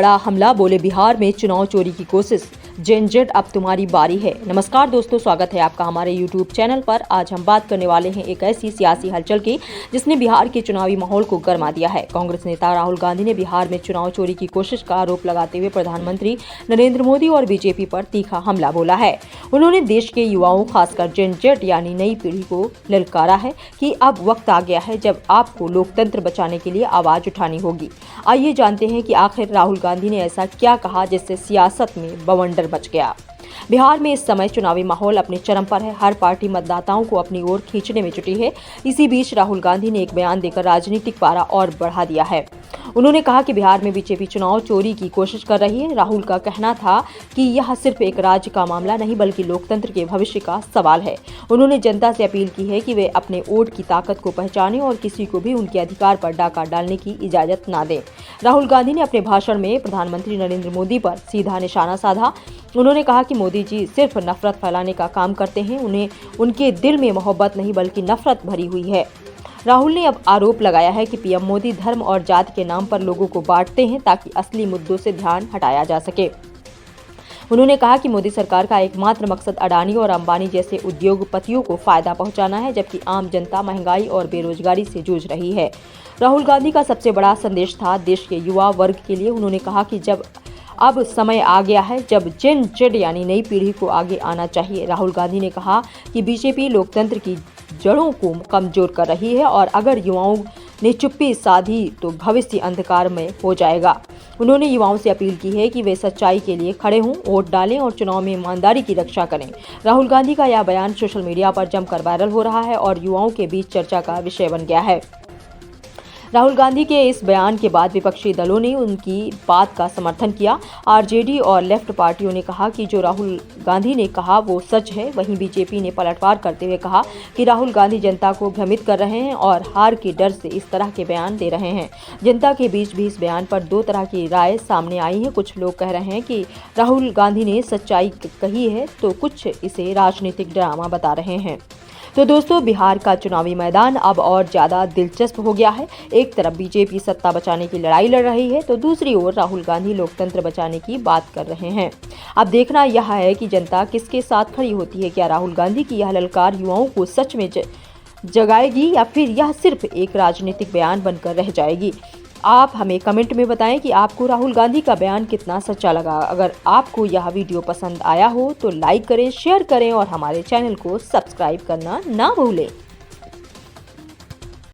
बड़ा हमला, बोले बिहार में चुनाव चोरी की कोशिश, जेनजेड अब तुम्हारी बारी है। नमस्कार दोस्तों, स्वागत है आपका हमारे यूट्यूब चैनल पर। आज हम बात करने वाले हैं एक ऐसी सियासी हलचल की जिसने बिहार के चुनावी माहौल को गरमा दिया है। कांग्रेस नेता राहुल गांधी ने बिहार में चुनाव चोरी की कोशिश का आरोप लगाते हुए प्रधानमंत्री नरेंद्र मोदी और बीजेपी पर तीखा हमला बोला है। उन्होंने देश के युवाओं, खासकर जेनजेड यानी नई पीढ़ी को ललकारा है कि अब वक्त आ गया है जब आपको लोकतंत्र बचाने के लिए आवाज उठानी होगी। आइए जानते हैं कि आखिर राहुल गांधी ने ऐसा क्या कहा जिससे सियासत में बवंडर बच गया। बिहार में इस समय चुनावी माहौल अपने चरम पर है। हर पार्टी मतदाताओं को अपनी ओर खींचने में जुटी है। इसी बीच राहुल गांधी ने एक बयान देकर राजनीतिक पारा और बढ़ा दिया है। उन्होंने कहा कि बिहार में बीजेपी चुनाव चोरी की कोशिश कर रही है। राहुल का कहना था कि यह सिर्फ एक राज्य का मामला नहीं बल्कि लोकतंत्र के भविष्य का सवाल है। उन्होंने जनता से अपील की है कि वे अपने वोट की ताकत को पहचानें और किसी को भी उनके अधिकार पर डाका डालने की इजाजत न दें। राहुल गांधी ने अपने भाषण में प्रधानमंत्री नरेंद्र मोदी पर सीधा निशाना साधा। उन्होंने कहा कि मोदी जी सिर्फ नफरत फैलाने का काम करते हैं, उन्हें उनके दिल में मोहब्बत नहीं बल्कि नफरत भरी हुई है। राहुल ने अब आरोप लगाया है कि पीएम मोदी धर्म और जाति के नाम पर लोगों को बांटते हैं ताकि असली मुद्दों से ध्यान हटाया जा सके। उन्होंने कहा कि मोदी सरकार का एकमात्र मकसद अडानी और अंबानी जैसे उद्योगपतियों को फायदा पहुंचाना है, जबकि आम जनता महंगाई और बेरोजगारी से जूझ रही है। राहुल गांधी का सबसे बड़ा संदेश था देश के युवा वर्ग के लिए। उन्होंने कहा कि अब समय आ गया है जब जेनजेड यानी नई पीढ़ी को आगे आना चाहिए। राहुल गांधी ने कहा कि बीजेपी लोकतंत्र की जड़ों को कमजोर कर रही है और अगर युवाओं ने चुप्पी साधी तो भविष्य अंधकार में हो जाएगा। उन्होंने युवाओं से अपील की है कि वे सच्चाई के लिए खड़े हों, वोट डालें और चुनाव में ईमानदारी की रक्षा करें। राहुल गांधी का यह बयान सोशल मीडिया पर जमकर वायरल हो रहा है और युवाओं के बीच चर्चा का विषय बन गया है। राहुल गांधी के इस बयान के बाद विपक्षी दलों ने उनकी बात का समर्थन किया। आरजेडी और लेफ्ट पार्टियों ने कहा कि जो राहुल गांधी ने कहा वो सच है। वहीं बीजेपी ने पलटवार करते हुए कहा कि राहुल गांधी जनता को भ्रमित कर रहे हैं और हार के डर से इस तरह के बयान दे रहे हैं। जनता के बीच भी इस बयान पर दो तरह की राय सामने आई है। कुछ लोग कह रहे हैं कि राहुल गांधी ने सच्चाई कही है तो कुछ इसे राजनीतिक ड्रामा बता रहे हैं। तो दोस्तों, बिहार का चुनावी मैदान अब और ज़्यादा दिलचस्प हो गया है। एक तरफ बीजेपी सत्ता बचाने की लड़ाई लड़ रही है तो दूसरी ओर राहुल गांधी लोकतंत्र बचाने की बात कर रहे हैं। अब देखना यह है कि जनता किसके साथ खड़ी होती है। क्या राहुल गांधी की यह ललकार युवाओं को सच में जगाएगी या फिर यह सिर्फ एक राजनीतिक बयान बनकर रह जाएगी। आप हमें कमेंट में बताएं कि आपको राहुल गांधी का बयान कितना सच्चा लगा। अगर आपको यह वीडियो पसंद आया हो तो लाइक करें, शेयर करें और हमारे चैनल को सब्सक्राइब करना ना भूलें।